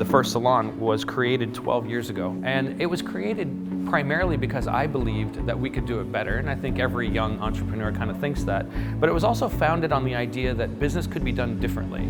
first salon was created 12 years ago, and it was created primarily because I believed that we could do it better, and I think every young entrepreneur kind of thinks that. But it was also founded on the idea that business could be done differently.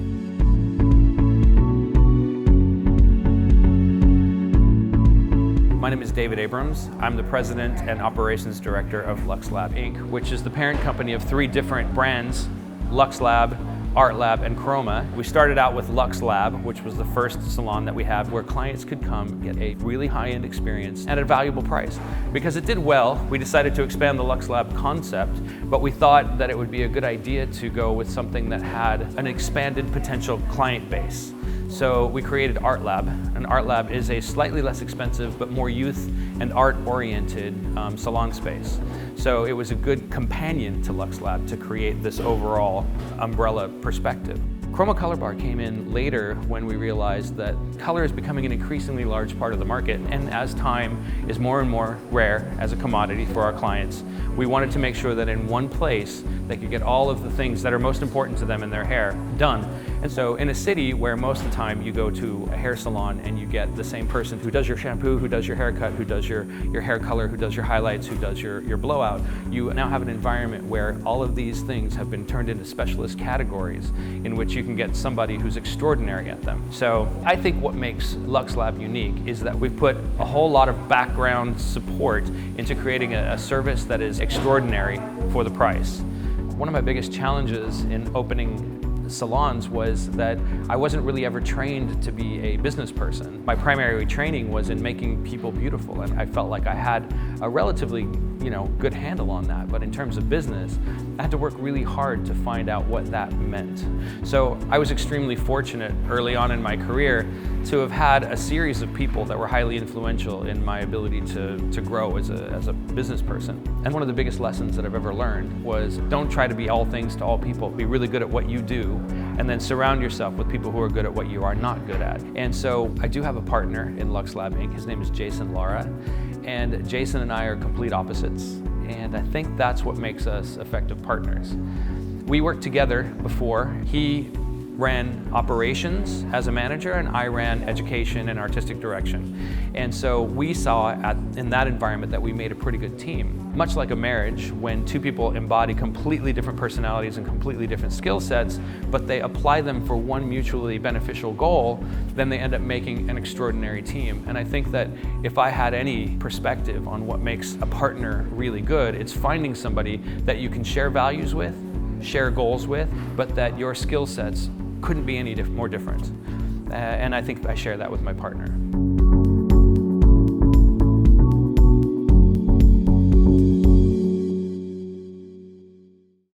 My name is David Abrams. I'm the President and Operations Director of LuxLab Inc., which is the parent company of 3 different brands: LuxLab, ArtLab, and Chroma. We started out with LuxLab, which was the first salon that we had where clients could come get a really high-end experience at a valuable price. Because it did well, we decided to expand the LuxLab concept, but we thought that it would be a good idea to go with something that had an expanded potential client base. So we created ArtLab, and ArtLab is a slightly less expensive but more youth and art-oriented salon space. So it was a good companion to LuxLab to create this overall umbrella perspective. Chroma Color Bar came in later when we realized that color is becoming an increasingly large part of the market, and as time is more and more rare as a commodity for our clients, we wanted to make sure that in one place they could get all of the things that are most important to them in their hair done. And so in a city where most of the time you go to a hair salon and you get the same person who does your shampoo, who does your haircut, who does your hair color, who does your highlights, who does your blowout, you now have an environment where all of these things have been turned into specialist categories in which you can get somebody who's extraordinary at them. So I think what makes LuxLab unique is that we've put a whole lot of background support into creating a service that is extraordinary for the price. One of my biggest challenges in opening salons was that I wasn't really ever trained to be a business person. My primary training was in making people beautiful, and I felt like I had a relatively good handle on that. But in terms of business, I had to work really hard to find out what that meant. So I was extremely fortunate early on in my career to have had a series of people that were highly influential in my ability to grow as a business person. And one of the biggest lessons that I've ever learned was don't try to be all things to all people. Be really good at what you do, and then surround yourself with people who are good at what you are not good at. And so I do have a partner in LuxLab Inc. His name is Jason Lara, and Jason and I are complete opposites, and I think that's what makes us effective partners. We worked together before. He ran operations as a manager, and I ran education and artistic direction. And so we saw in that environment that we made a pretty good team. Much like a marriage, when 2 people embody completely different personalities and completely different skill sets, but they apply them for one mutually beneficial goal, then they end up making an extraordinary team. And I think that if I had any perspective on what makes a partner really good, it's finding somebody that you can share values with, share goals with, but that your skill sets couldn't be any more different. And I think I share that with my partner.